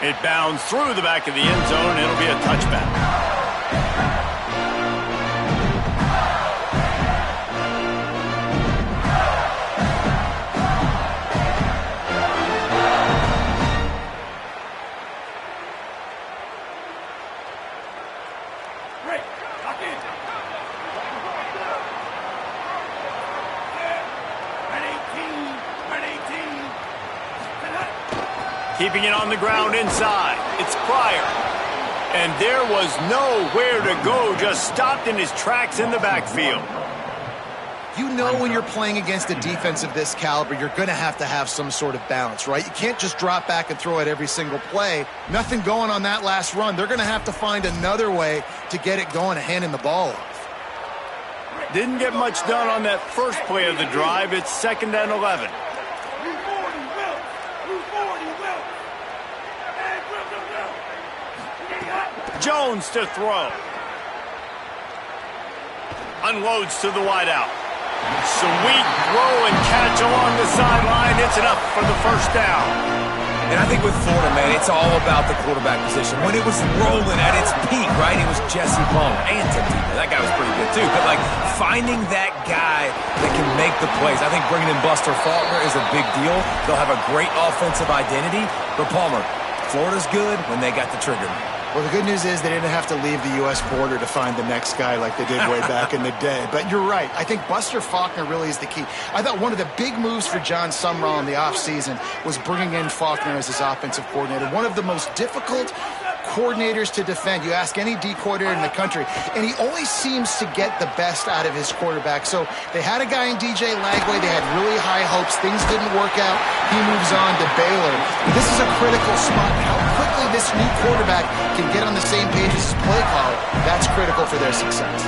It bounds through the back of the end zone. It'll be a touchback. Keeping it on the ground inside. It's Pryor. And there was nowhere to go, just stopped in his tracks in the backfield. You know when you're playing against a defense of this caliber, you're going to have some sort of balance, right? You can't just drop back and throw it every single play. Nothing going on that last run. They're going to have to find another way to get it going and handing the ball off. Didn't get much done on that first play of the drive. It's 2nd and 11. Jones to throw. Unloads to the wideout. Sweet throw and catch along the sideline. It's enough for the first down. And I think with Florida, man, it's all about the quarterback position. When it was rolling at its peak, right, it was Jesse Palmer and Tim Tebow. That guy was pretty good, too. But, like, finding that guy that can make the plays. I think bringing in Buster Faulkner is a big deal. They'll have a great offensive identity. But, Palmer, Florida's good when they got the trigger. Well, the good news is they didn't have to leave the U.S. border to find the next guy like they did way back in the day. But you're right. I think Buster Faulkner really is the key. I thought one of the big moves for John Sumrall in the offseason was bringing in Faulkner as his offensive coordinator. One of the most difficult coordinators to defend. You ask any D coordinator in the country, and he always seems to get the best out of his quarterback. So they had a guy in DJ Lagway. They had really high hopes. Things didn't work out. He moves on to Baylor. This is a critical spot. How quickly this new quarterback can get on the same page as his play caller, that's critical for their success.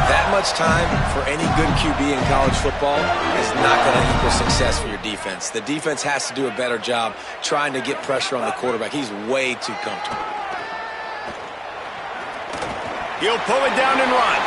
That much time for any good QB in college football is not going to equal success for your defense. The defense has to do a better job trying to get pressure on the quarterback. He's way too comfortable. He'll pull it down and run.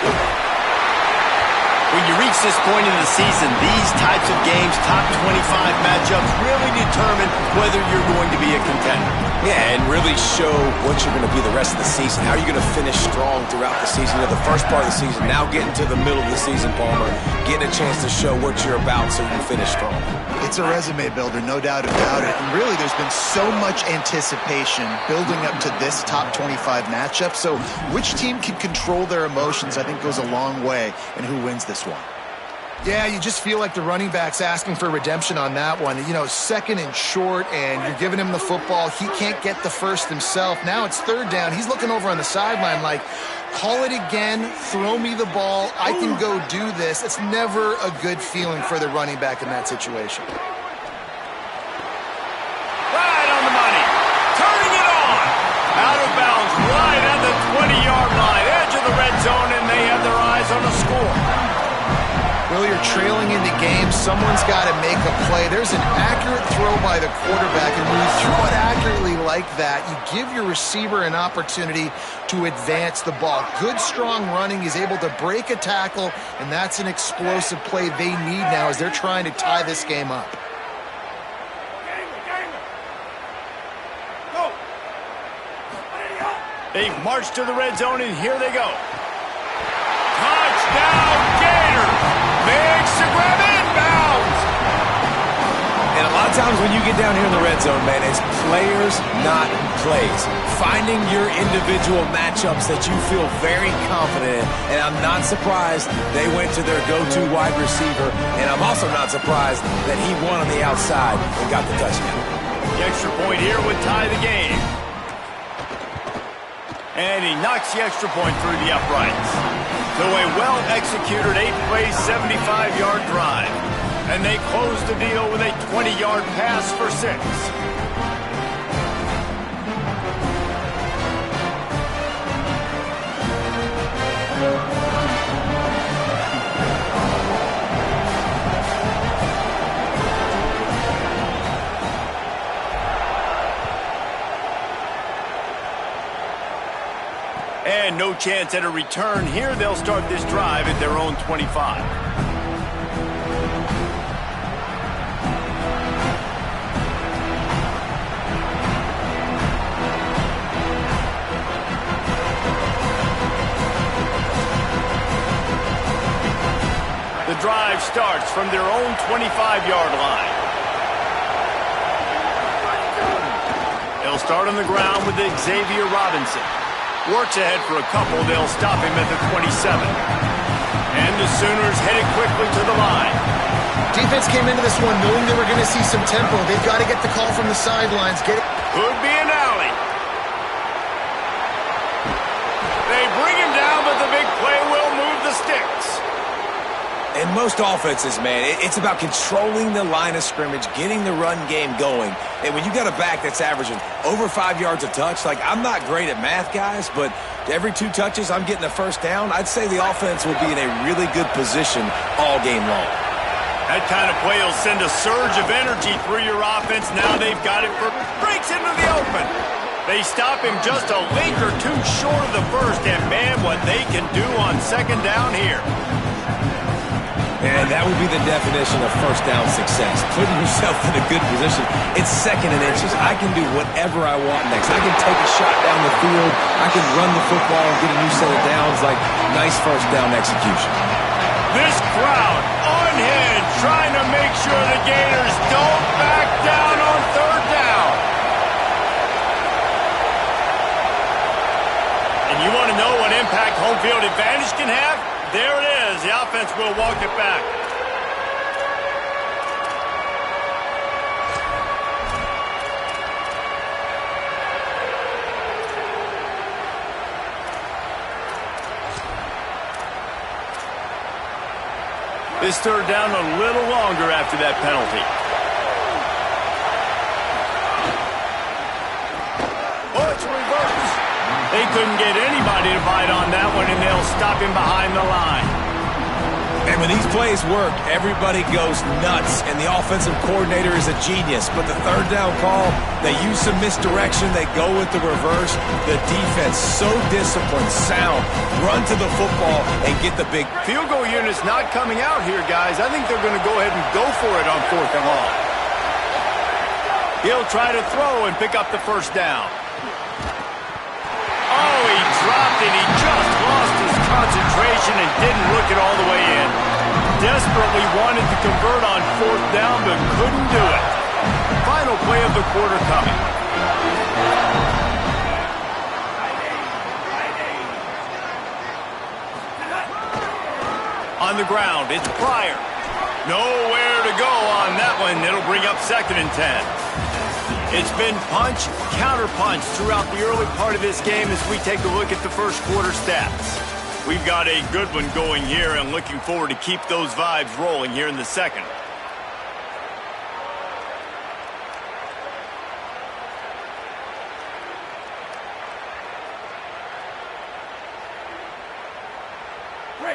When you reach this point in the season, these types of games, top 25 matchups, really determine whether you're going to be a contender. Yeah, and really show what you're going to be the rest of the season. How are you going to finish strong throughout the season? You know, the first part of the season, now getting to the middle of the season, Palmer, getting a chance to show what you're about so you can finish strong. It's a resume builder, no doubt about it. And really, there's been so much anticipation building up to this top 25 matchup. So which team can control their emotions, I think, goes a long way in who wins this one. Yeah, you just feel like the running back's asking for redemption on that one. You know, 2nd and short, and you're giving him the football. He can't get the first himself. Now it's 3rd down. He's looking over on the sideline like, call it again, throw me the ball, I can go do this. It's never a good feeling for the running back in that situation. Right on the money. Turning it on. Out of bounds, right at the 20-yard line. Edge of the red zone, and they have their eyes on the score. Well, you're trailing in the game. Someone's got to make a play. There's an accurate throw by the quarterback, and when you throw it accurately like that, you give your receiver an opportunity to advance the ball. Good, strong running. He's able to break a tackle, and that's an explosive play they need now as they're trying to tie this game up. They've marched to the red zone, and here they go. Touchdown, Gators! Makes the grab inbounds! And a lot of times when you get down here in the red zone, man, it's players, not plays. Finding your individual matchups that you feel very confident in. And I'm not surprised they went to their go-to wide receiver. And I'm also not surprised that he won on the outside and got the touchdown. The extra point here would tie the game. And he knocks the extra point through the uprights. So a well-executed 8-play, 75-yard drive. And they close the deal with a 20-yard pass for 6. And no chance at a return here. They'll start this drive at their own 25. drive starts from their own 25-yard line. They'll start on the ground with Xavier Robinson. Works ahead for a couple. They'll stop him at the 27. And the Sooners headed quickly to the line. Defense came into this one knowing they were going to see some tempo. They've got to get the call from the sidelines. Could be an alley. They bring him down, but the big play will move the sticks. In most offenses, man, it's about controlling the line of scrimmage, getting the run game going. And when you got a back that's averaging over 5 yards a touch, like, I'm not great at math, guys, but every 2 touches I'm getting a first down, I'd say the offense will be in a really good position all game long. That kind of play will send a surge of energy through your offense. Now they've got it for breaks into the open. They stop him just a link or two short of the first, and man, what they can do on second down here. And that would be the definition of first down success, putting yourself in a good position. It's second and inches. I can do whatever I want next. I can take a shot down the field. I can run the football and get a new set of downs. Like, nice first down execution. This crowd unhinged, trying to make sure the Gators don't back down on third down. And you want to know what impact home field advantage can have? There it is. The offense will walk it back. This third down a little longer after that penalty. Oh, it's reversed. They couldn't get anybody to bite on that one, and they'll stop him behind the line. And when these plays work, everybody goes nuts, and the offensive coordinator is a genius. But the third down call, they use some misdirection. They go with the reverse. The defense, so disciplined, sound, run to the football and get the big. Field goal unit's not coming out here, guys. I think they're going to go ahead and go for it on fourth and long. He'll try to throw and pick up the first down. Oh, he dropped it. He just lost his concentration and didn't look it all the way in. Desperately wanted to convert on fourth down, but couldn't do it. Final play of the quarter coming. On the ground, it's Pryor. Nowhere to go on that one. It'll bring up 2nd and 10. It's been punch, counter-punch throughout the early part of this game as we take a look at the first quarter stats. We've got a good one going here and looking forward to keep those vibes rolling here in the second.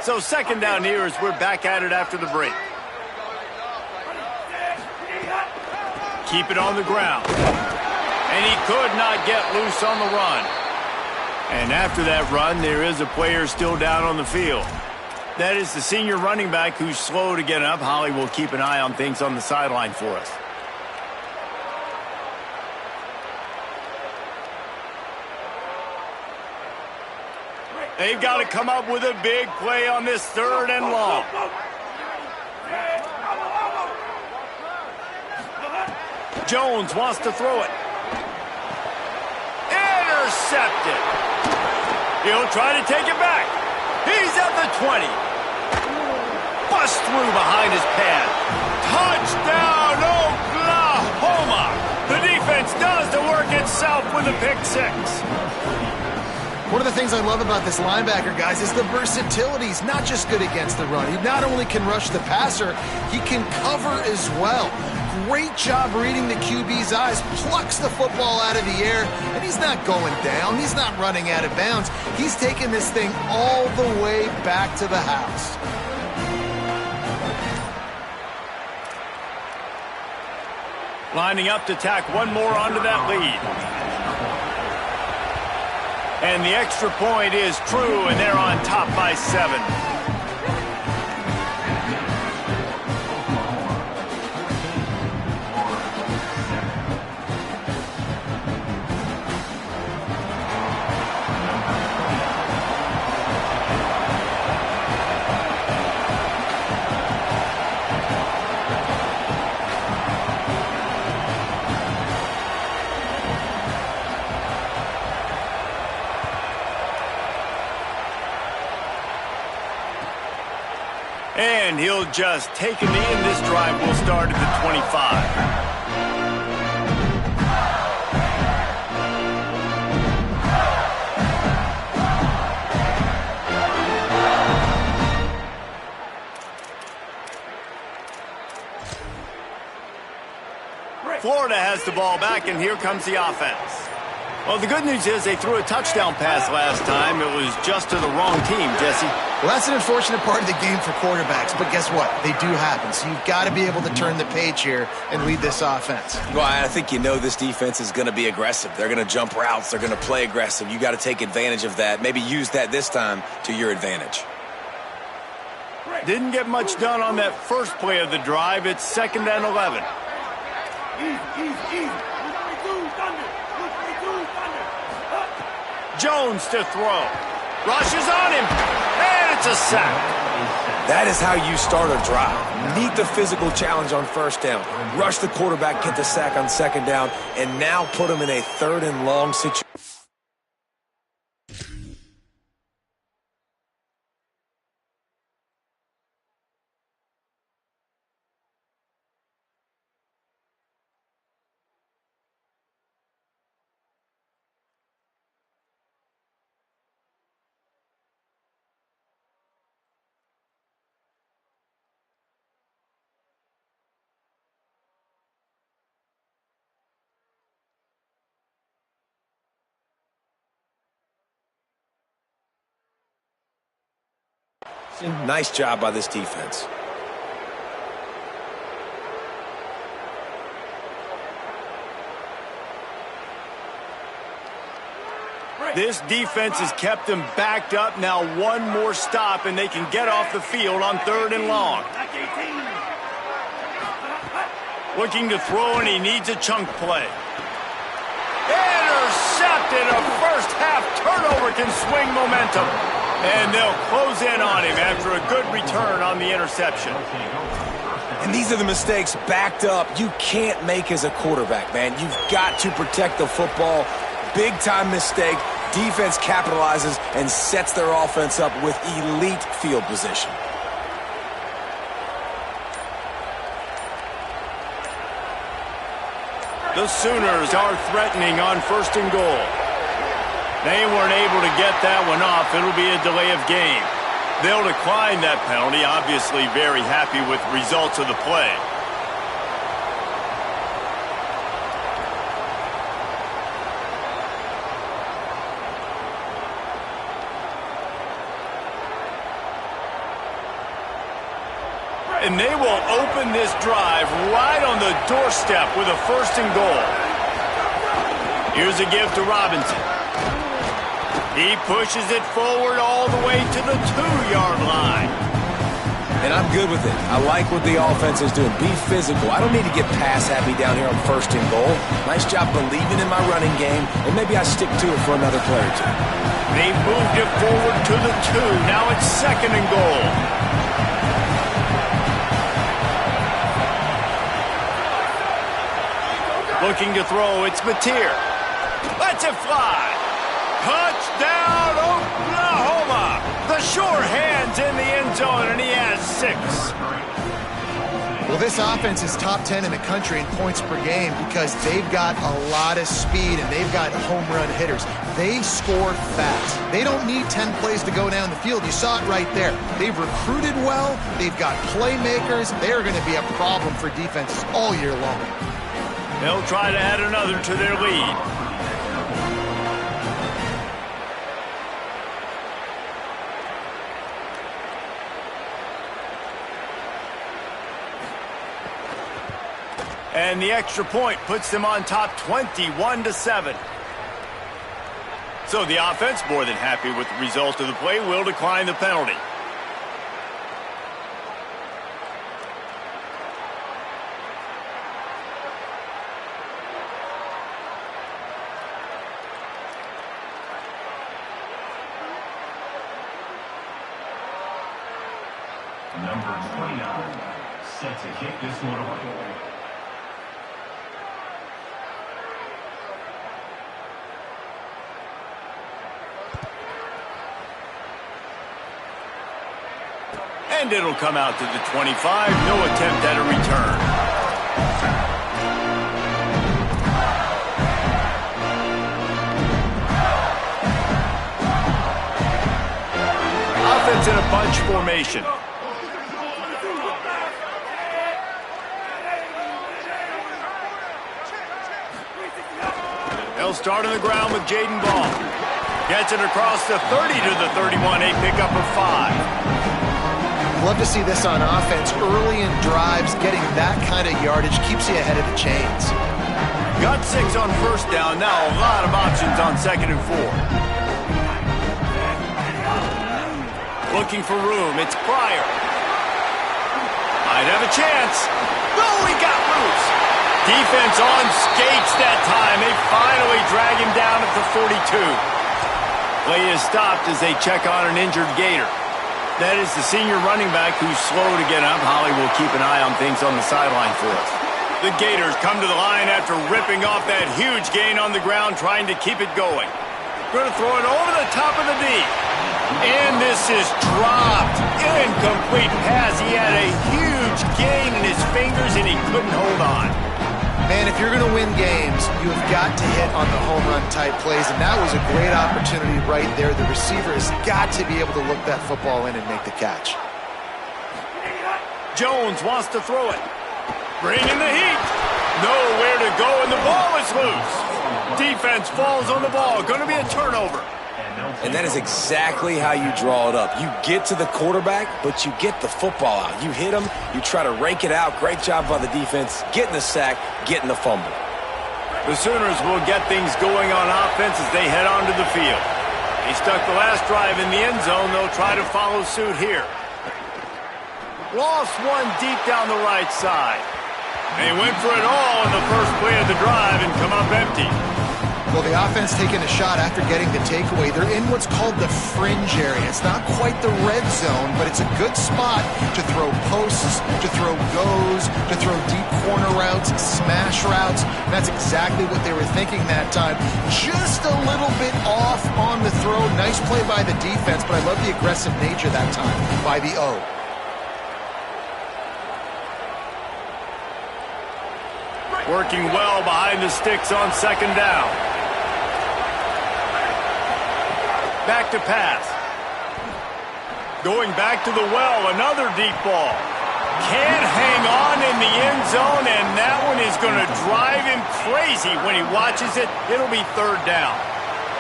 So second down here as we're back at it after the break. Keep it on the ground. And he could not get loose on the run. And after that run, there is a player still down on the field. That is the senior running back who's slow to get up. Holly will keep an eye on things on the sideline for us. They've got to come up with a big play on this third and long. Jones wants to throw it. Intercepted. He'll try to take it back. He's at the 20. Bust through behind his pad. Touchdown, Oklahoma. The defense does the work itself with a pick six. One of the things I love about this linebacker, guys, is the versatility. He's not just good against the run. He not only can rush the passer, he can cover as well. Great job reading the QB's eyes, plucks the football out of the air, and he's not going down. He's not running out of bounds. He's taking this thing all the way back to the house. Lining up to tack one more onto that lead. And the extra point is true, and they're on top by 7. And he'll just take a knee, and this drive will start at the 25. Florida has the ball back, and here comes the offense. Well, the good news is they threw a touchdown pass last time. It was just to the wrong team, Jesse. Well, that's an unfortunate part of the game for quarterbacks, but guess what? They do happen, so you've got to be able to turn the page here and lead this offense. Well, I think you know this defense is going to be aggressive. They're going to jump routes. They're going to play aggressive. You got to take advantage of that. Maybe use that this time to your advantage. Didn't get much done on that first play of the drive. It's 2nd and 11. Jones to throw. Rushes on him. And it's a sack. That is how you start a drive. Meet the physical challenge on first down. Rush the quarterback, get the sack on 2nd down, and now put him in a 3rd and long situation. Nice job by this defense. This defense has kept them backed up. Now one more stop, and they can get off the field on 3rd and long. Looking to throw, and he needs a chunk play. Intercepted. A first-half turnover can swing momentum. And they'll close in on him after a good return on the interception. And these are the mistakes backed up you can't make as a quarterback, man. You've got to protect the football. Big-time mistake. Defense capitalizes and sets their offense up with elite field position. The Sooners are threatening on 1st and goal. They weren't able to get that one off. It'll be a delay of game. They'll decline that penalty, obviously very happy with the results of the play. And they will open this drive right on the doorstep with a 1st and goal. Here's a give to Robinson. He pushes it forward all the way to the 2-yard line. And I'm good with it. I like what the offense is doing. Be physical. I don't need to get pass happy down here on 1st and goal. Nice job believing in my running game, and maybe I stick to it for another play or two. They moved it forward to the 2. Now it's 2nd and goal. Looking to throw, it's Mateer. Lets it fly. Touchdown, Oklahoma! The sure hand's in the end zone, and he has 6. Well, this offense is top 10 in the country in points per game because they've got a lot of speed and they've got home run hitters. They score fast. They don't need 10 plays to go down the field. You saw it right there. They've recruited well. They've got playmakers. They're going to be a problem for defenses all year long. They'll try to add another to their lead. And the extra point puts them on top 21-7. So the offense, more than happy with the result of the play, will decline the penalty. Number 29, set to kick this one away. And it'll come out to the 25. No attempt at a return. Offense in a bunch formation. They'll start on the ground with Jaden Ball. Gets it across the 30 to the 31, a pickup of 5. Love to see this on offense. Early in drives, getting that kind of yardage keeps you ahead of the chains. Got 6 on first down. Now a lot of options on 2nd and 4. Looking for room. It's Pryor. Might have a chance. Oh, he got loose. Defense on skates that time. They finally drag him down at the 42. Play is stopped as they check on an injured Gator. That is the senior running back who's slow to get up. Holly will keep an eye on things on the sideline for us. The Gators come to the line after ripping off that huge gain on the ground, trying to keep it going. Going to throw it over the top of the D. And this is dropped. Incomplete pass. He had a huge gain in his fingers, and he couldn't hold on. Man, if you're going to win games, you have got to hit on the home run type plays, and that was a great opportunity right there. The receiver has got to be able to look that football in and make the catch. Jones wants to throw it. Bring in the heat. Nowhere to go, and the ball is loose. Defense falls on the ball. Going to be a turnover. And that is exactly how you draw it up. You get to the quarterback, but you get the football out. You hit him, you try to rake it out. Great job by the defense, getting the sack, getting the fumble. The Sooners will get things going on offense as they head onto the field. They stuck the last drive in the end zone. They'll try to follow suit here. Lost one deep down the right side. They went for it all in the first play of the drive and come up empty. Well, the offense taking a shot after getting the takeaway. They're in what's called the fringe area. It's not quite the red zone, but it's a good spot to throw posts, to throw goes, to throw deep corner routes, smash routes. And that's exactly what they were thinking that time. Just a little bit off on the throw. Nice play by the defense, but I love the aggressive nature that time by the O. Working well behind the sticks on 2nd down. Back to pass. Going back to the well, another deep ball. Can't hang on in the end zone, and that one is going to drive him crazy when he watches it. It'll be 3rd down.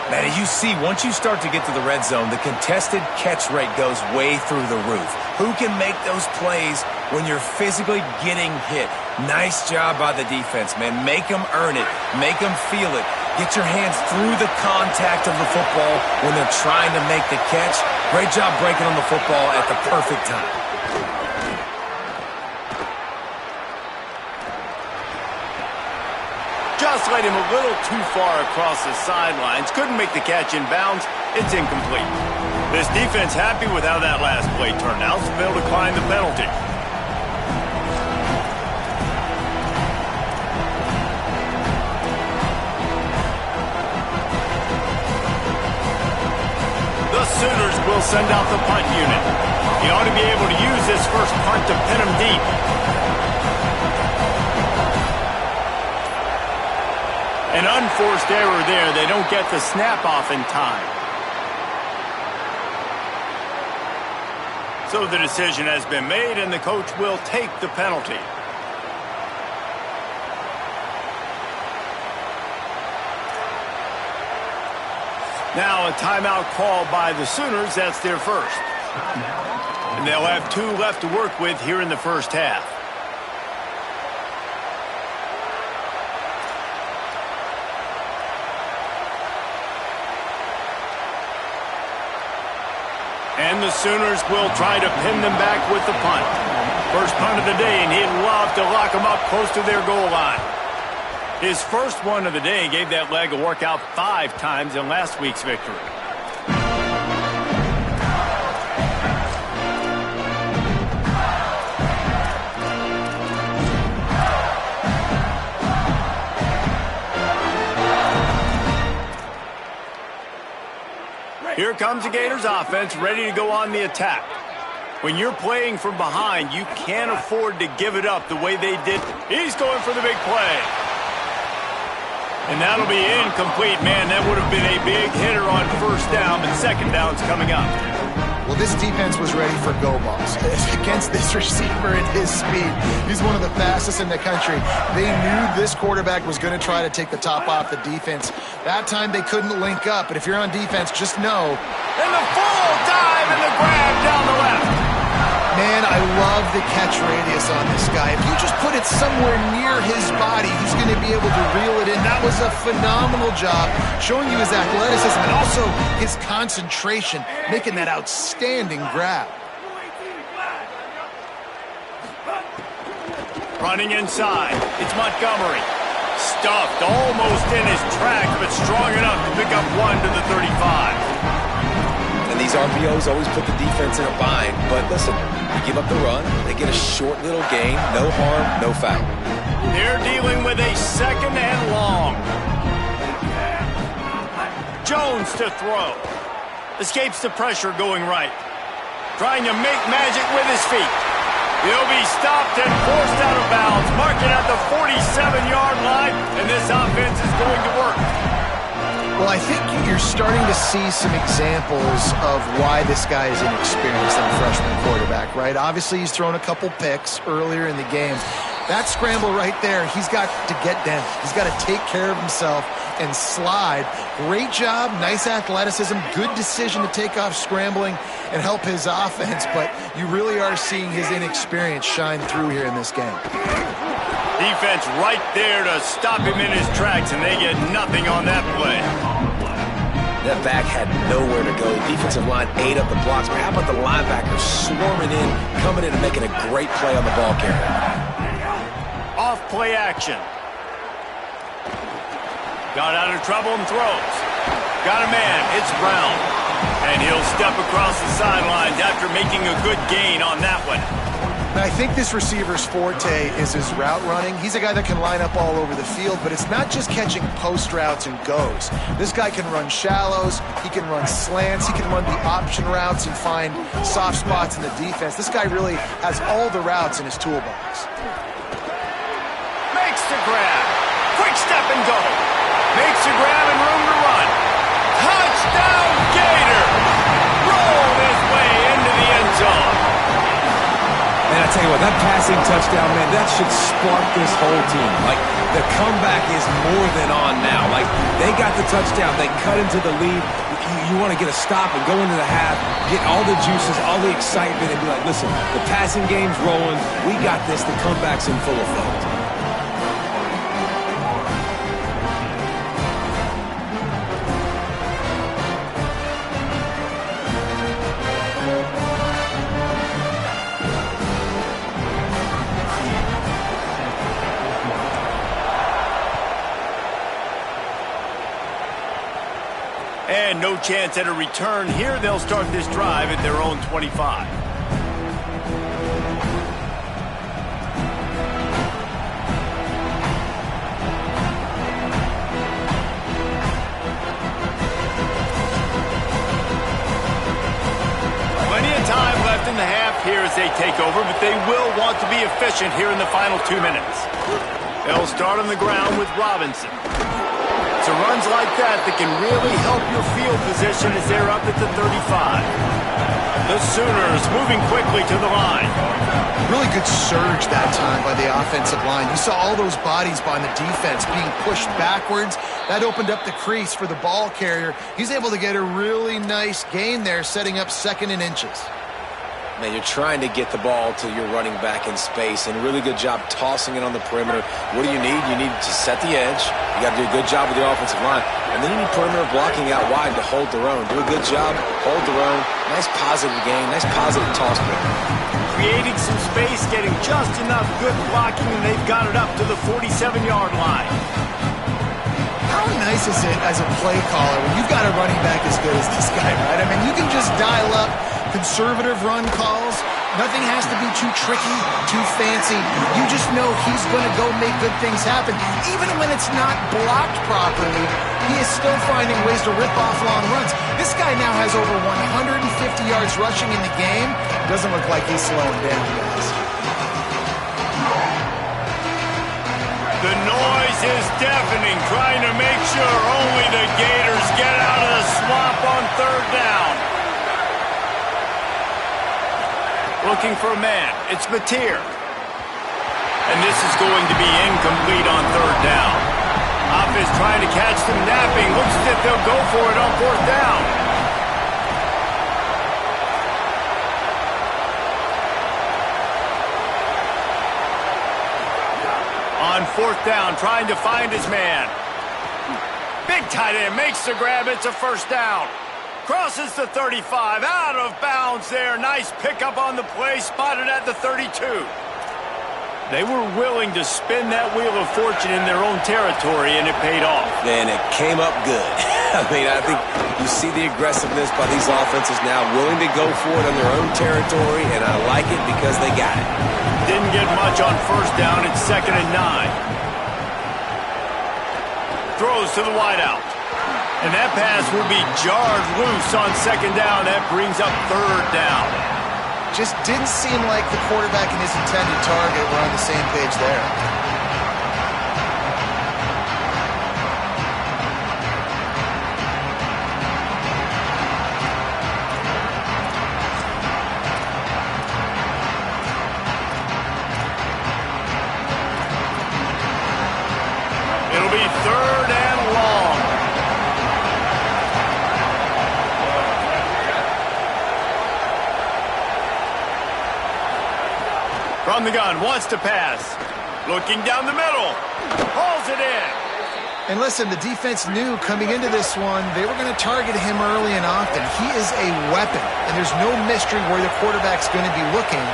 Man, you see, once you start to get to the red zone, the contested catch rate goes way through the roof. Who can make those plays when you're physically getting hit? Nice job by the defense, man. Make them earn it. Make them feel it. Get your hands through the contact of the football when they're trying to make the catch. Great job breaking on the football at the perfect time. Just let him a little too far across the sidelines. Couldn't make the catch in bounds. It's incomplete. This defense happy with how that last play turned out, so they'll decline the penalty. The Sooners will send out the punt unit. He ought to be able to use this first punt to pin him deep. An unforced error there. They don't get the snap off in time. So the decision has been made, and the coach will take the penalty. Now a timeout call by the Sooners. That's their first. And they'll have 2 left to work with here in the first half. And the Sooners will try to pin them back with the punt. First punt of the day, and he'd love to lock them up close to their goal line. His first one of the day gave that leg a workout 5 times in last week's victory. Here comes the Gators offense, ready to go on the attack. When you're playing from behind, you can't afford to give it up the way they did. He's going for the big play. And that'll be incomplete. Man, that would have been a big hitter on first down, but second down's coming up. Well, this defense was ready for go balls. Against this receiver at his speed, he's one of the fastest in the country. They knew this quarterback was going to try to take the top off the defense. That time they couldn't link up, but if you're on defense, just know. And the full dive and the grab down the left. Man, I love the catch radius on this guy. If you just put it somewhere near his body, he's going to be able to reel it in. That was a phenomenal job, showing you his athleticism and also his concentration, making that outstanding grab. Running inside, it's Montgomery. Stuffed, almost in his track, but strong enough to pick up one to the 35. And these RPOs always put the defense in a bind, but listen, you give up the run, they get a short little gain, no harm, no foul. They're dealing with a second and long. Jones to throw. Escapes the pressure going right. Trying to make magic with his feet. He'll be stopped and forced out of bounds. Mark it at the 47-yard line, and this offense is going to work. Well, I think you're starting to see some examples of why this guy is inexperienced in a freshman quarterback, right? Obviously, he's thrown a couple picks earlier in the game. That scramble right there, he's got to get down. He's got to take care of himself and slide. Great job, nice athleticism, good decision to take off scrambling and help his offense, but you really are seeing his inexperience shine through here in this game. Defense right there to stop him in his tracks, and they get nothing on that play. That back had nowhere to go. Defensive line ate up the blocks, but how about the linebackers swarming in, coming in and making a great play on the ball carrier? Off play action. Got out of trouble and throws. Got a man, it's Brown. And he'll step across the sidelines after making a good gain on that one. I think this receiver's forte is his route running. He's a guy that can line up all over the field, but it's not just catching post routes and goes. This guy can run shallows, he can run slants, he can run the option routes and find soft spots in the defense. This guy really has all the routes in his toolbox. Makes the grab. Quick step and go. Makes the grab and room to run. Touchdown Gator! Rolled his way into the end zone. And I tell you what, that passing touchdown, man, that should spark this whole team. Like, the comeback is more than on now. Like, they got the touchdown. They cut into the lead. You want to get a stop and go into the half, get all the juices, all the excitement, and be like, listen, the passing game's rolling. We got this. The comeback's in full effect. And no chance at a return here. They'll start this drive at their own 25. Plenty of time left in the half here as they take over, but they will want to be efficient here in the final 2 minutes. They'll start on the ground with Robinson. It's runs like that can really help your field position as they're up at the 35. The Sooners moving quickly to the line. Really good surge that time by the offensive line. You saw all those bodies by the defense being pushed backwards. That opened up the crease for the ball carrier. He's able to get a really nice gain there, setting up second and inches. Man, you're trying to get the ball to your running back in space, and really good job tossing it on the perimeter. What do you need? You need to set the edge. You got to do a good job with your offensive line. And then you need perimeter blocking out wide to hold their own. Do a good job, hold their own. Nice positive gain, nice positive toss play. Creating some space, getting just enough good blocking, and they've got it up to the 47-yard line. How nice is it as a play caller when you've got a running back as good as this guy, right? I mean, you can just dial up conservative run calls. Nothing has to be too tricky, too fancy. You just know he's going to go make good things happen. Even when it's not blocked properly, he is still finding ways to rip off long runs. This guy now has over 150 yards rushing in the game. Doesn't look like he's slowing down, guys. The noise is deafening, trying to make sure only the Gators get out of the swamp on third down. Looking for a man. It's Mateer. And this is going to be incomplete on third down. Offense trying to catch them napping. Looks as if they'll go for it on fourth down. On fourth down, trying to find his man. Big tight end makes the grab. It's a first down. Crosses the 35. Out of bounds there. Nice pickup on the play. Spotted at the 32. They were willing to spin that wheel of fortune in their own territory, and it paid off. And it came up good. I mean, I think you see the aggressiveness by these offenses now, willing to go for it on their own territory, and I like it because they got it. Didn't get much on first down. It's 2nd and 9. Throws to the wideout. And that pass will be jarred loose on 2nd down. That brings up 3rd down. Just didn't seem like the quarterback and his intended target were on the same page there. It'll be 3rd and long. From the gun, wants to pass. Looking down the middle. Hauls it in. And listen, the defense knew coming into this one, they were going to target him early and often. He is a weapon, and there's no mystery where the quarterback's going to be looking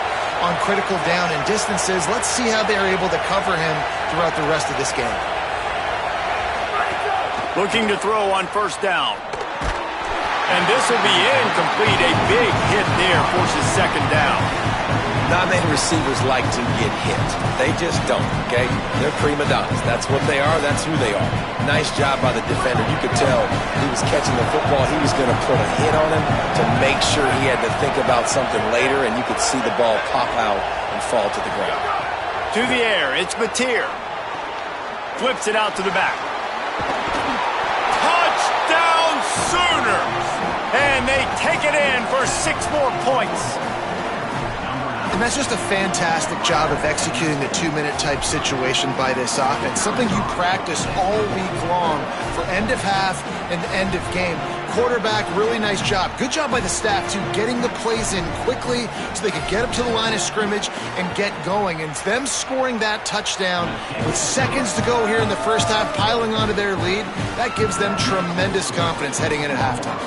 on critical down and distances. Let's see how they're able to cover him throughout the rest of this game. Looking to throw on first down. And this will be incomplete. A big hit there forces 2nd down. Not many receivers like to get hit. They just don't, okay? They're prima donnas. That's what they are. That's who they are. Nice job by the defender. You could tell he was catching the football. He was going to put a hit on him to make sure he had to think about something later, and you could see the ball pop out and fall to the ground. To the air. It's Mateer. Flips it out to the back. Touchdown Sooners! And they take it in for 6 more points. And that's just a fantastic job of executing the 2-minute type situation by this offense. Something you practice all week long for end of half and end of game. Quarterback, really nice job. Good job by the staff, too, getting the plays in quickly so they could get up to the line of scrimmage and get going. And them scoring that touchdown with seconds to go here in the first half, piling onto their lead, that gives them tremendous confidence heading in at halftime.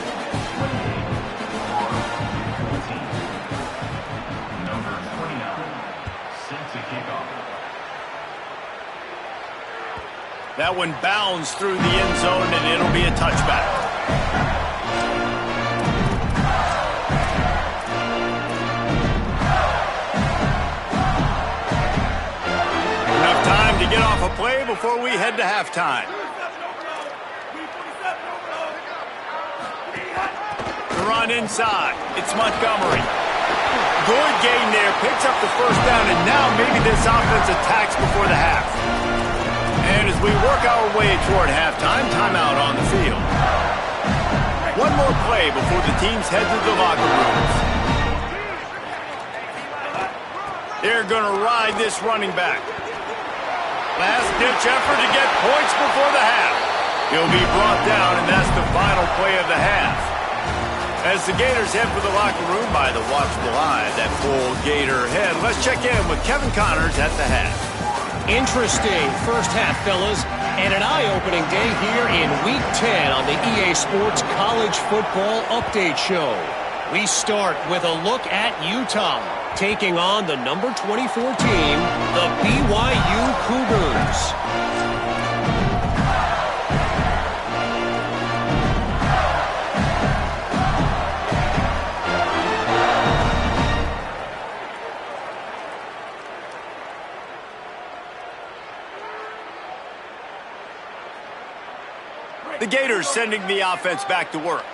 That one bounds through the end zone, and it'll be a touchback. Enough time to get off a play before we head to halftime. The run inside. It's Montgomery. Good gain there. Picks up the first down, and now maybe this offense attacks before the half. And as we work our way toward halftime, timeout on the field. One more play before the teams head to the locker rooms. They're going to ride this running back. Last-ditch effort to get points before the half. He'll be brought down, and that's the final play of the half. As the Gators head for the locker room by the watchful eye, that full Gator head. Let's check in with Kevin Connors at the half. Interesting first half, fellas, and an eye-opening day here in Week 10 on the EA Sports College Football Update Show. We start with a look at Utah, taking on the number 24 team, the BYU Cougars. The Gators sending the offense back to work.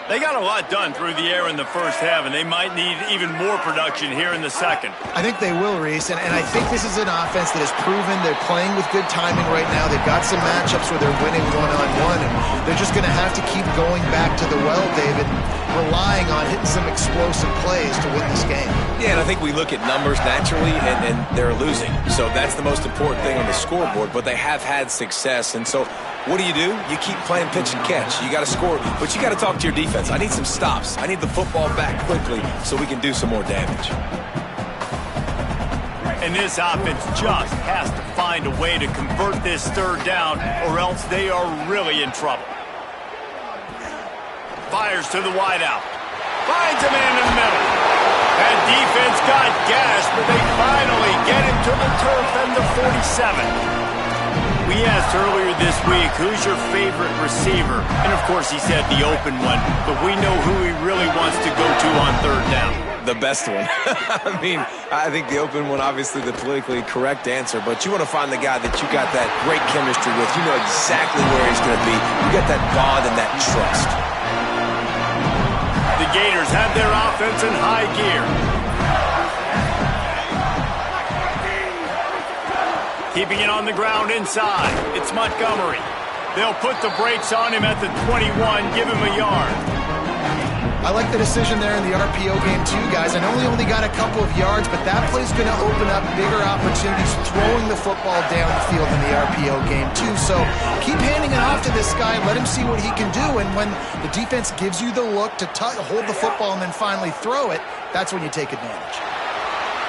They got a lot done through the air in the first half, and they might need even more production here in the second. I think they will, Reese, and I think this is an offense that has proven they're playing with good timing right now. They've got some matchups where they're winning one-on-one, and they're just going to have to keep going back to the well, David, relying on hitting some explosive plays to win this game. Yeah, and I think we look at numbers naturally, and they're losing. So that's the most important thing on the scoreboard, but they have had success, and so what do? You keep playing pitch and catch. You got to score, but you got to talk to your defense. I need some stops. I need the football back quickly so we can do some more damage. And this offense just has to find a way to convert this third down, or else they are really in trouble. Fires to the wideout. Finds a man in the middle. That defense got gashed, but they finally get him to the turf and the 47. We asked earlier this week, who's your favorite receiver? And, of course, he said the open one, but we know who he really wants to go to on third down. The best one. I mean, I think the open one, obviously the politically correct answer, but you want to find the guy that you got that great chemistry with. You know exactly where he's going to be. You got that bond and that trust. The Gators have their offense in high gear. Keeping it on the ground inside. It's Montgomery. They'll put the brakes on him at the 21, give him a yard. I like the decision there in the RPO game too, guys. I know he only got a couple of yards, but that play's going to open up bigger opportunities throwing the football down the field in the RPO game too. So keep handing it off to this guy. Let him see what he can do. And when the defense gives you the look to hold the football and then finally throw it, that's when you take advantage.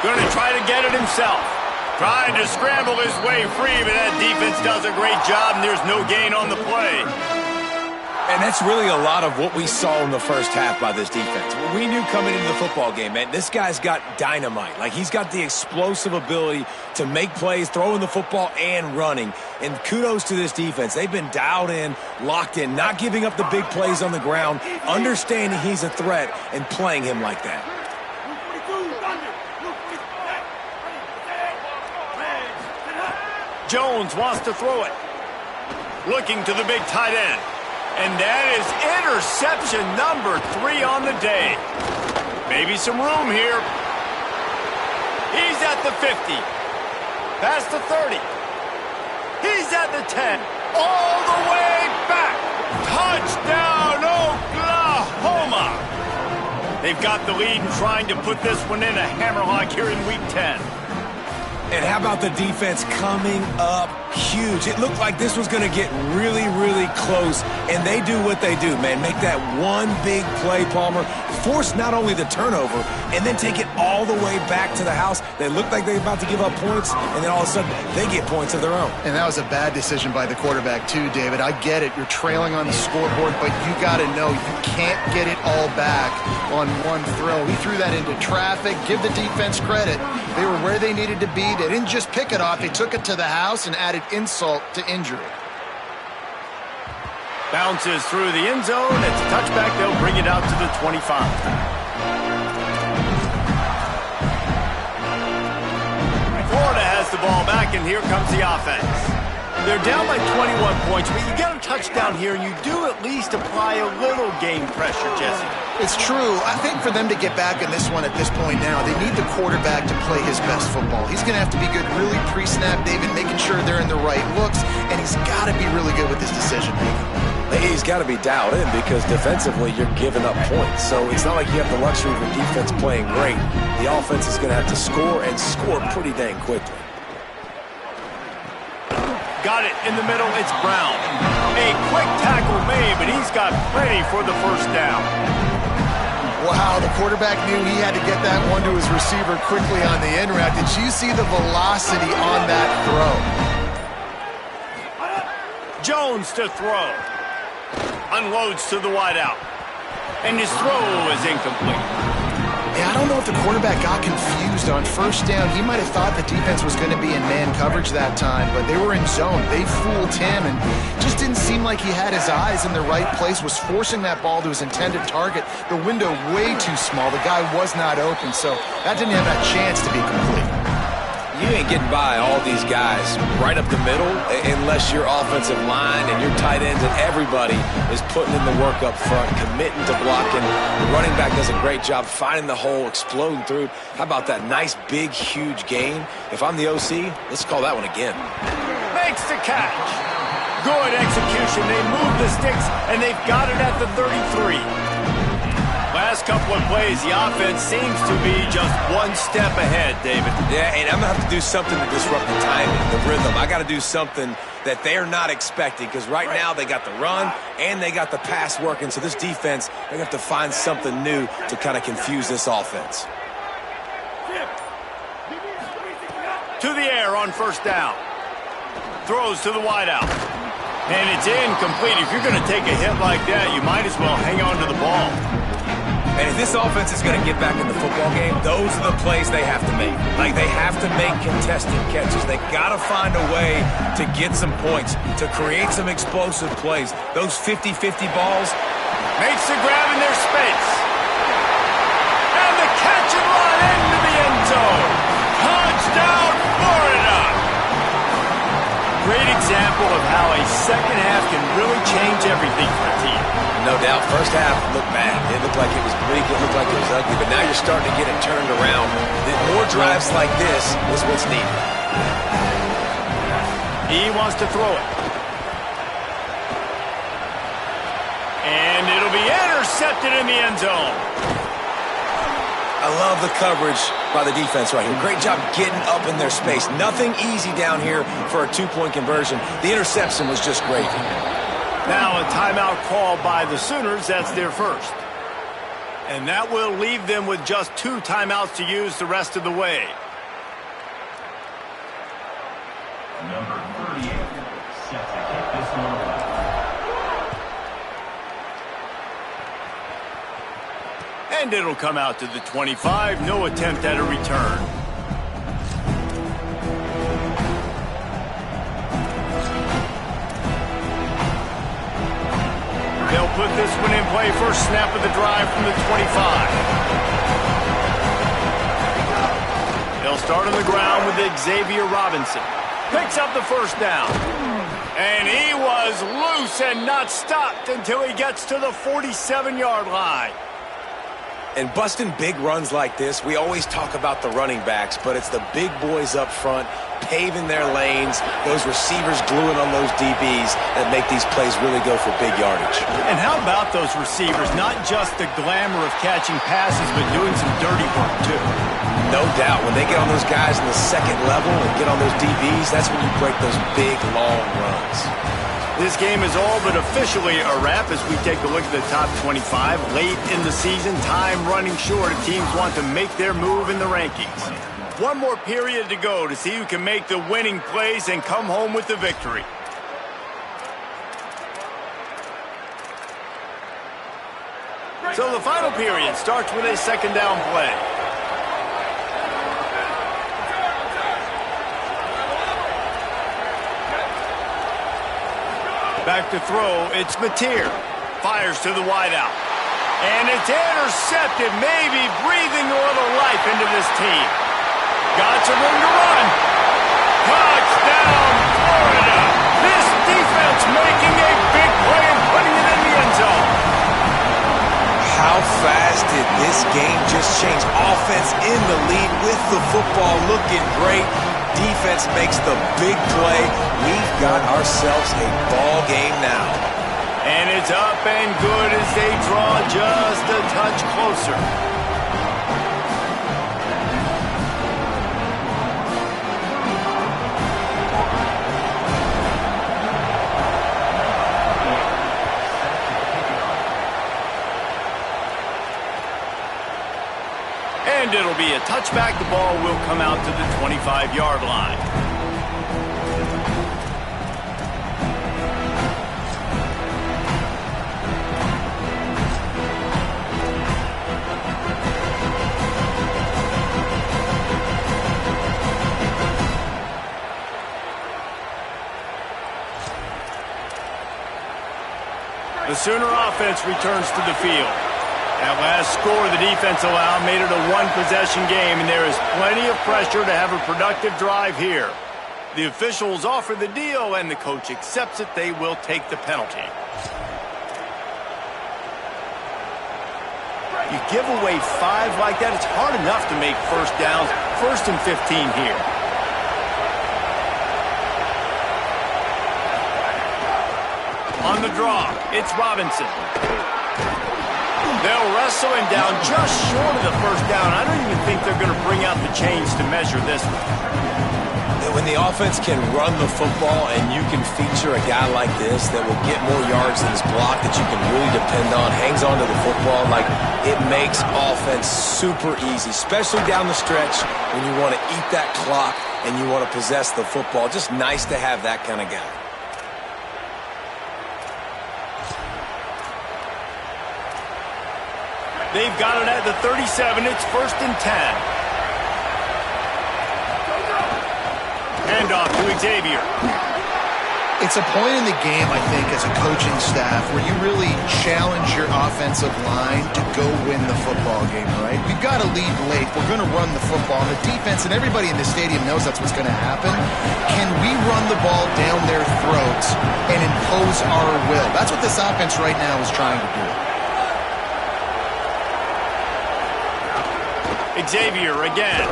Going to try to get it himself. Trying to scramble his way free, but that defense does a great job, and there's no gain on the play. And that's really a lot of what we saw in the first half by this defense. We knew coming into the football game, man, this guy's got dynamite. Like, he's got the explosive ability to make plays, throwing the football and running. And kudos to this defense. They've been dialed in, locked in, not giving up the big plays on the ground, understanding he's a threat, and playing him like that. Jones wants to throw it. Looking to the big tight end. And that is interception number 3 on the day. Maybe some room here. He's at the 50. Past the 30. He's at the 10. All the way back. Touchdown, Oklahoma. They've got the lead and trying to put this one in a hammerlock here in Week 10. And how about the defense coming up huge? It looked like this was going to get really, really close, and they do what they do, man. Make that one big play, Palmer. Force not only the turnover, and then take it all the way back to the house. They look like they're about to give up points, and then all of a sudden, they get points of their own. And that was a bad decision by the quarterback, too, David. I get it. You're trailing on the scoreboard, but you got to know you can't get it all back on one throw. He threw that into traffic. Give the defense credit. They were where they needed to be. They didn't just pick it off. They took it to the house and added insult to injury. Bounces through the end zone. It's a touchback. They'll bring it out to the 25. Florida has the ball back, and here comes the offense. They're down by 21 points, but you get a touchdown here, and you do at least apply a little game pressure, Jesse. It's true. I think for them to get back in this one at this point now, they need the quarterback to play his best football. He's going to have to be good really pre-snap, David, making sure they're in the right looks, and he's got to be really good with his decision-making. He's got to be dialed in because defensively you're giving up points. So it's not like you have the luxury of your defense playing great. The offense is going to have to score and score pretty dang quickly. Got it in the middle. It's Brown. A quick tackle made, but he's got plenty for the first down. Wow, the quarterback knew he had to get that one to his receiver quickly on the end route. Did you see the velocity on that throw? Jones to throw. Unloads to the wideout. And his throw is incomplete. Yeah, I don't know if the quarterback got confused on first down. He might have thought the defense was going to be in man coverage that time, but they were in zone. They fooled him and just didn't seem like he had his eyes in the right place, was forcing that ball to his intended target. The window way too small. The guy was not open, so that didn't have that chance to be complete. You ain't getting by all these guys right up the middle unless your offensive line and your tight ends and everybody is putting in the work up front, committing to blocking. The running back does a great job finding the hole, exploding through. How about that nice, big, huge gain? If I'm the OC, let's call that one again. Makes the catch. Good execution. They move the sticks, and they've got it at the 33. Last couple of plays, the offense seems to be just one step ahead, David. Yeah, and I'm going to have to do something to disrupt the timing, the rhythm. I got to do something that they're not expecting, because right now they got the run and they got the pass working. So this defense, they're going to have to find something new to kind of confuse this offense. To the air on first down. Throws to the wideout. And it's incomplete. If you're going to take a hit like that, you might as well hang on to the ball. And if this offense is going to get back in the football game, those are the plays they have to make. Like, they have to make contested catches. They got to find a way to get some points, to create some explosive plays. Those 50-50 balls. Makes the grab in their space. And the catch and run into the end zone. Touchdown, Florida. Great example of how a second half can really change everything for a team. No doubt, first half looked bad. It looked like it was bleak. It looked like it was ugly. But now you're starting to get it turned around. More drives like this is what's needed. He wants to throw it. And it'll be intercepted in the end zone. I love the coverage by the defense right here. Great job getting up in their space. Nothing easy down here for a two-point conversion. The interception was just great. Now a timeout called by the Sooners. That's their first. And that will leave them with just 2 timeouts to use the rest of the way. Number 38, set to hit this one away. And it'll come out to the 25. No attempt at a return. They'll put this one in play. First snap of the drive from the 25. They'll start on the ground with Xavier Robinson. Picks up the first down. And he was loose and not stopped until he gets to the 47-yard line. And busting big runs like this, we always talk about the running backs, but it's the big boys up front, paving their lanes, those receivers gluing on those DBs that make these plays really go for big yardage. And how about those receivers? Not just the glamour of catching passes, but doing some dirty work, too. No doubt. When they get on those guys in the second level and get on those DBs, that's when you break those big, long runs. This game is all but officially a wrap as we take a look at the top 25. Late in the season, time running short if teams want to make their move in the rankings. One more period to go to see who can make the winning plays and come home with the victory. So the final period starts with a second down play. Back to throw, it's Mateer. Fires to the wideout. And it's intercepted, maybe breathing a little life into this team. Got some room to run. Touchdown, Florida. This defense making a big play and putting it in the end zone. How fast did this game just change? Offense in the lead with the football looking great. Defense makes the big play. We've got ourselves a ball game now. And it's up and good as they draw just a touch closer. And it'll be a touchback. The ball will come out to the 25-yard line. The Sooner offense returns to the field. That last score the defense allowed made it a one-possession game, and there is plenty of pressure to have a productive drive here. The officials offer the deal, and the coach accepts it. They will take the penalty. You give away 5 like that, it's hard enough to make first downs. 1st and 15 here. On the draw, it's Robinson. They'll wrestle him down just short of the first down. I don't even think they're going to bring out the chains to measure this one. When the offense can run the football and you can feature a guy like this that will get more yards than his block that you can really depend on, hangs on to the football, like it makes offense super easy, especially down the stretch when you want to eat that clock and you want to possess the football. Just nice to have that kind of guy. They've got it at the 37. It's 1st and 10. Handoff to Xavier. It's a point in the game, I think, as a coaching staff where you really challenge your offensive line to go win the football game, right? We've got to lead late. We're going to run the football. And the defense and everybody in the stadium knows that's what's going to happen. Can we run the ball down their throats and impose our will? That's what this offense right now is trying to do. Xavier again.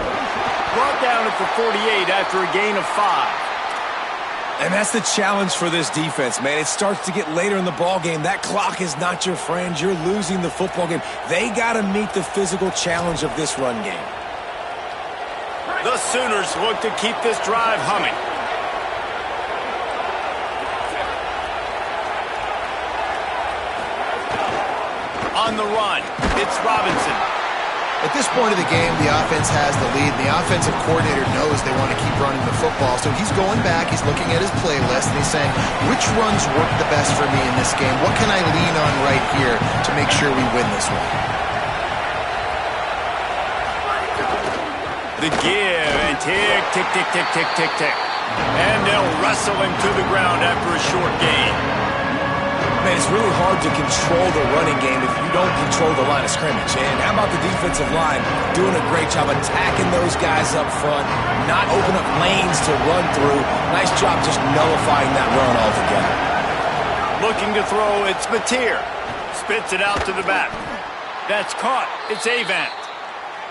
Brought down at the 48 after a gain of 5. And that's the challenge for this defense, man. It starts to get later in the ball game. That clock is not your friend. You're losing the football game. They got to meet the physical challenge of this run game. The Sooners look to keep this drive humming. On the run, it's Robinson. At this point of the game, the offense has the lead. The offensive coordinator knows they want to keep running the football, so he's going back, he's looking at his playlist, and he's saying, which runs work the best for me in this game? What can I lean on right here to make sure we win this one? The give, and tick, tick, tick, tick, tick, tick, tick. And they'll wrestle him to the ground after a short gain. Man, it's really hard to control the running game if you don't control the line of scrimmage. And how about the defensive line doing a great job attacking those guys up front, not open up lanes to run through. Nice job just nullifying that run altogether. Looking to throw, it's Mateer. Spits it out to the back. That's caught. It's Avant.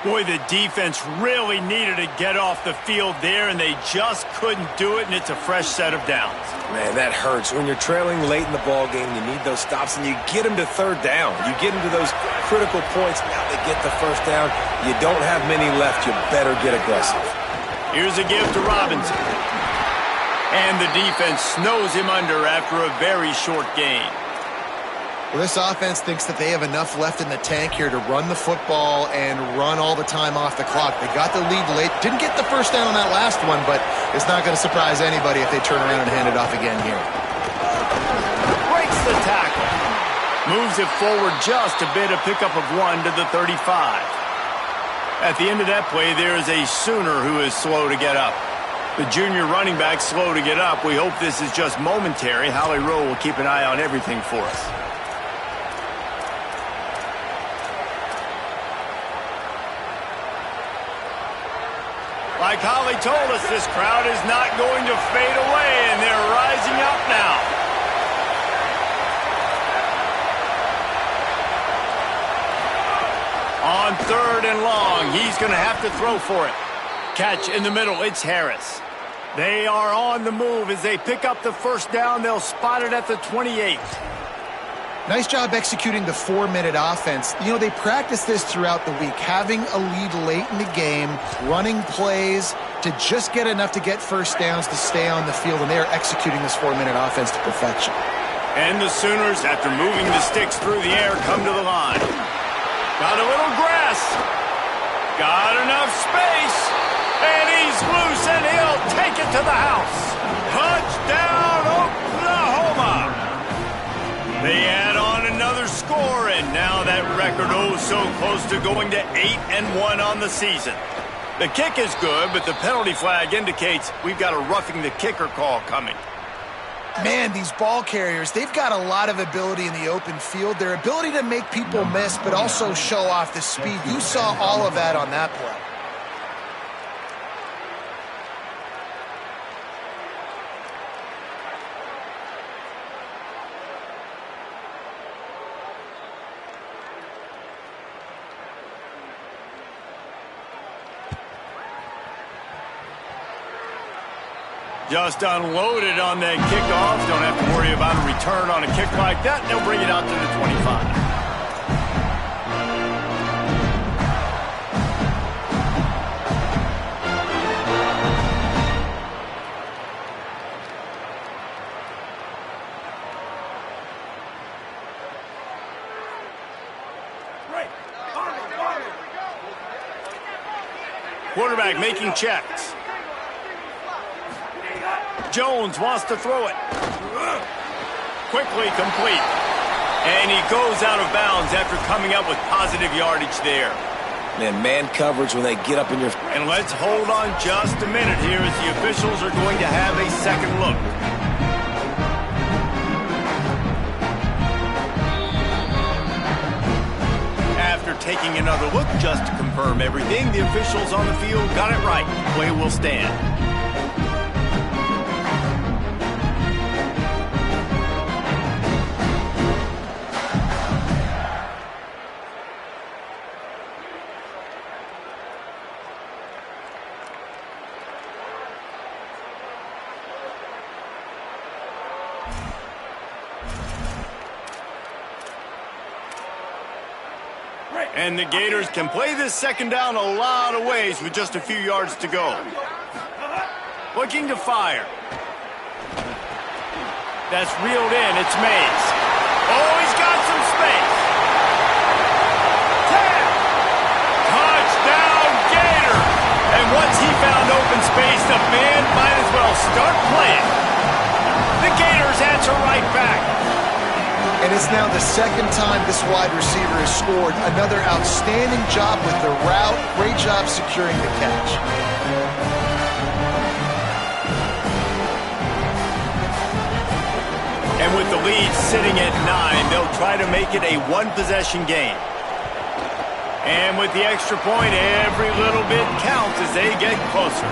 Boy, the defense really needed to get off the field there, and they just couldn't do it, and it's a fresh set of downs. Man, that hurts. When you're trailing late in the ball game, you need those stops, and you get them to 3rd down. You get them to those critical points. Now they get the 1st down. You don't have many left. You better get aggressive. Here's a give to Robinson. And the defense snows him under after a very short gain. Well, this offense thinks that they have enough left in the tank here to run the football and run all the time off the clock. They got the lead late. Didn't get the 1st down on that last one, but it's not going to surprise anybody if they turn around and hand it off again here. Breaks the tackle. Moves it forward just a bit, a pickup of 1 to the 35. At the end of that play, there is a Sooner who is slow to get up. The junior running back slow to get up. We hope this is just momentary. Holly Rowe will keep an eye on everything for us. Like Holly told us, this crowd is not going to fade away, and they're rising up now. On 3rd and long, he's going to have to throw for it. Catch in the middle, it's Harris. They are on the move. As they pick up the 1st down, they'll spot it at the 28. Nice job executing the 4-minute offense. You know, they practice this throughout the week, having a lead late in the game, running plays to just get enough to get 1st downs to stay on the field, and they are executing this 4-minute offense to perfection. And the Sooners, after moving the sticks through the air, come to the line. Got a little grass. Got enough space. And he's loose, and he'll take it to the house. Touchdown, Oklahoma! They add on another score, and now that record so close to going to 8-1 on the season. The kick is good, but the penalty flag indicates we've got a roughing the kicker call coming. Man, these ball carriers, they've got a lot of ability in the open field. Their ability to make people miss, but also show off the speed. You saw all of that on that play. Just unloaded on that kickoff. Don't have to worry about a return on a kick like that. They'll bring it out to the 25. Quarterback making checks. Jones wants to throw it. Quickly complete. And he goes out of bounds after coming up with positive yardage there. Man coverage when they get up in your... And let's hold on just a minute here as the officials are going to have a second look. After taking another look just to confirm everything, the officials on the field got it right. Play will stand. And the Gators can play this second down a lot of ways with just a few yards to go. Looking to fire. That's reeled in. It's Mays. Oh, he's got some space. Touchdown, Gator. And once he found open space, the band might as well start playing. The Gators answer right back. And it's now the second time this wide receiver has scored. Another outstanding job with the route. Great job securing the catch. And with the lead sitting at 9, they'll try to make it a one-possession game. And with the extra point, every little bit counts as they get closer.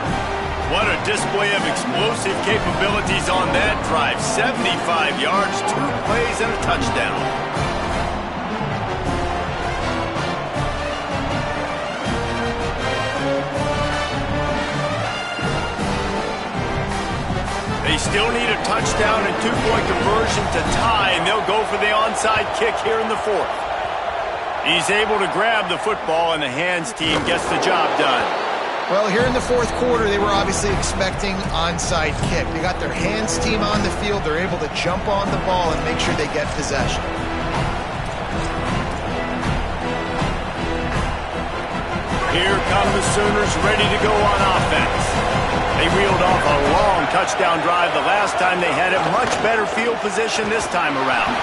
What a display of explosive capabilities on that drive. 75 yards, 2 plays, and a touchdown. They still need a touchdown and 2-point conversion to tie, and they'll go for the onside kick here in the 4th. He's able to grab the football, and the hands team gets the job done. Well, here in the 4th quarter, they were obviously expecting onside kick. They got their hands team on the field. They're able to jump on the ball and make sure they get possession. Here come the Sooners ready to go on offense. They reeled off a long touchdown drive the last time they had a much better field position this time around.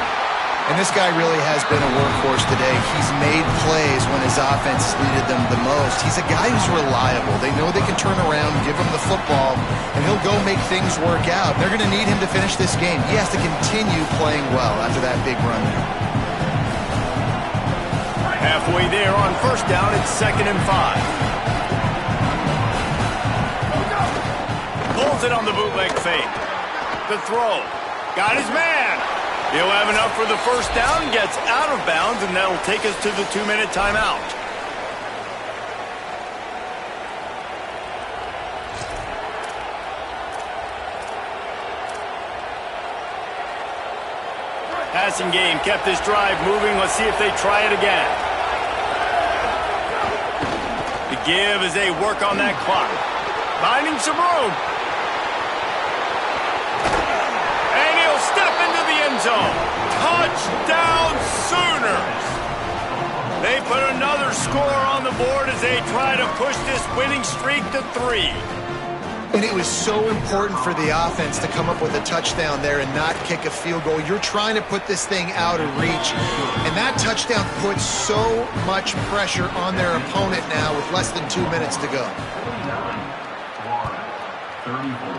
And this guy really has been a workhorse today. He's made plays when his offense needed them the most. He's a guy who's reliable. They know they can turn around, give him the football, and he'll go make things work out. They're going to need him to finish this game. He has to continue playing well after that big run there. Halfway there on first down, it's 2nd and 5. Pulls it on the bootleg fake. The throw. Got his man. He'll have enough for the first down, gets out of bounds, and that'll take us to the 2-minute timeout. Passing game kept this drive moving. Let's see if they try it again. The give as they work on that clock. Finding some room. Step into the end zone. Touchdown, Sooners. They put another score on the board as they try to push this winning streak to 3. And it was so important for the offense to come up with a touchdown there and not kick a field goal. You're trying to put this thing out of reach. And that touchdown puts so much pressure on their opponent now with less than 2 minutes to go. 34.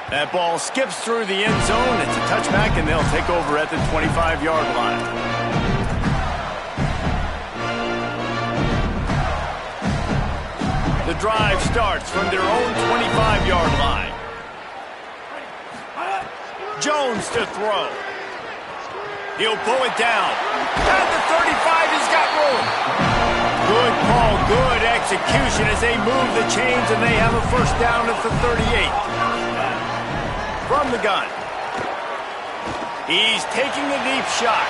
That ball skips through the end zone. It's a touchback, and they'll take over at the 25-yard line. The drive starts from their own 25-yard line. Jones to throw. He'll pull it down. At the 35, he's got room. Good call, good execution as they move the chains, and they have a first down at the 38. From the gun. He's taking a deep shot.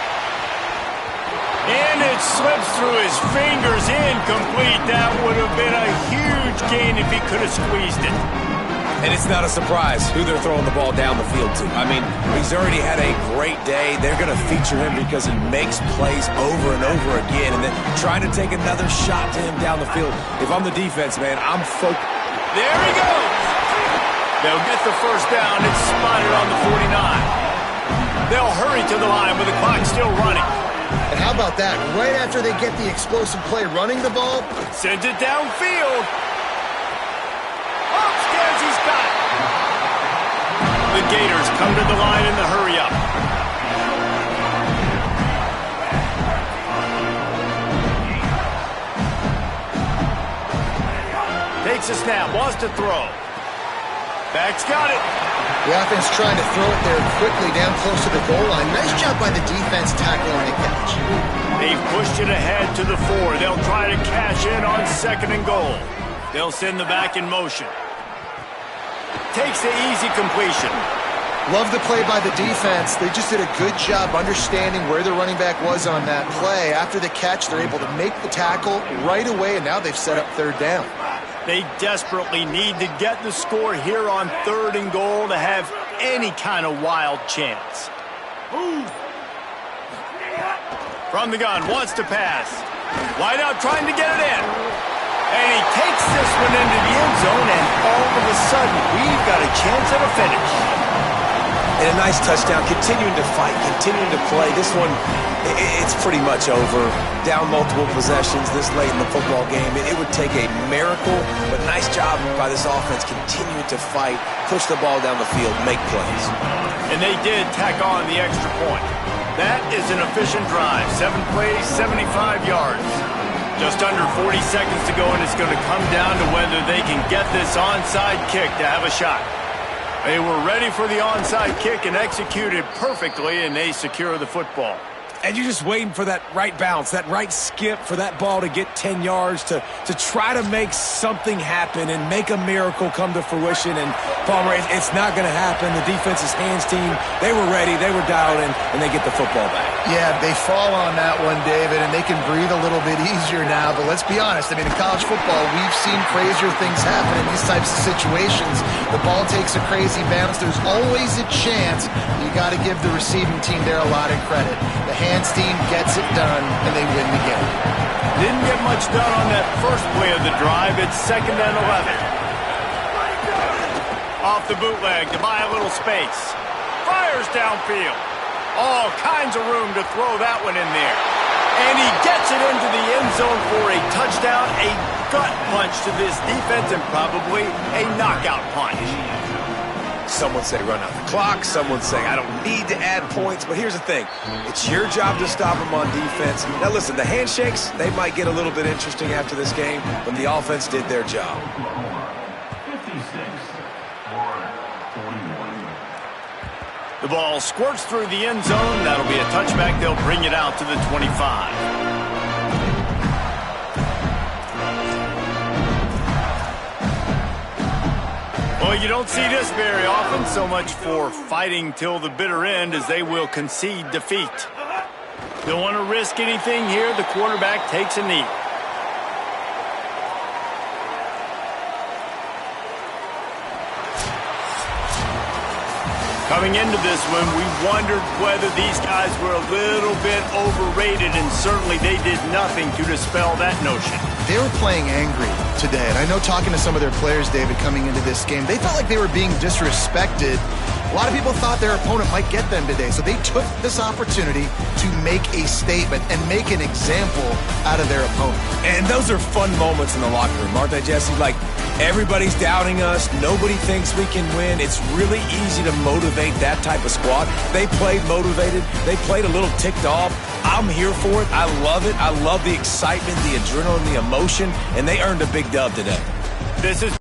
And it slips through his fingers, incomplete. That would have been a huge gain if he could have squeezed it. And it's not a surprise who they're throwing the ball down the field to. I mean, he's already had a great day. They're going to feature him because he makes plays over and over again. And then trying to take another shot to him down the field. If I'm the defense, man, I'm focused. There he goes. They'll get the first down. It's spotted on the 49. They'll hurry to the line with the clock still running. And how about that? Right after they get the explosive play running the ball, sends it downfield. Upstairs, he's got it. The Gators come to the line in the hurry-up. Takes a snap, wants to throw. Back's got it. The offense trying to throw it there quickly down close to the goal line. Nice job by the defense tackling the catch. They've pushed it ahead to the 4. They'll try to cash in on 2nd and goal. They'll send the back in motion. Takes the easy completion. Love the play by the defense. They just did a good job understanding where the running back was on that play. After the catch, they're able to make the tackle right away, and now they've set up 3rd down. They desperately need to get the score here on 3rd and goal to have any kind of wild chance. From the gun, wants to pass. Wide out, trying to get it in. And he takes this one into the end zone, and all of a sudden, we've got a chance at a finish. And a nice touchdown, continuing to fight, continuing to play. This one, it's pretty much over. Down multiple possessions this late in the football game. It would take a miracle, but nice job by this offense continuing to fight, push the ball down the field, make plays. And they did tack on the extra point. That is an efficient drive. 7 plays, 75 yards. Just under 40 seconds to go, and it's going to come down to whether they can get this onside kick to have a shot. They were ready for the onside kick and executed perfectly, and they secure the football. And you're just waiting for that right bounce, that right skip for that ball to get 10 yards to try to make something happen and make a miracle come to fruition. And, Palmer, it's not going to happen. The defense's hands team, they were ready, they were dialed in, and they get the football back. Yeah, they fall on that one, David, and they can breathe a little bit easier now. But let's be honest. I mean, in college football, we've seen crazier things happen in these types of situations. The ball takes a crazy bounce. There's always a chance. You got to give the receiving team there a lot of credit. The hands team gets it done, and they win the game. Didn't get much done on that first play of the drive. It's 2nd and 11. Off the bootleg to buy a little space. Fires downfield. All kinds of room to throw that one in there. And he gets it into the end zone for a touchdown, a gut punch to this defense, and probably a knockout punch. Someone say run out the clock. Someone say I don't need to add points. But here's the thing. It's your job to stop them on defense. Now, listen, the handshakes, they might get a little bit interesting after this game, but the offense did their job. 56 or 41. The ball squirts through the end zone. That'll be a touchback. They'll bring it out to the 25. Well, you don't see this very often, so much for fighting till the bitter end as they will concede defeat. Don't want to risk anything here. The quarterback takes a knee. Coming into this one, we wondered whether these guys were a little bit overrated, and certainly they did nothing to dispel that notion. They were playing angry today, and I know talking to some of their players, David, coming into this game, they felt like they were being disrespected A lot of people thought their opponent might get them today, so they took this opportunity to make a statement and make an example out of their opponent. And those are fun moments in the locker room, aren't they, Jesse? Like, everybody's doubting us. Nobody thinks we can win. It's really easy to motivate that type of squad. They played motivated. They played a little ticked off. I'm here for it. I love it. I love the excitement, the adrenaline, the emotion, and they earned a big dub today. This is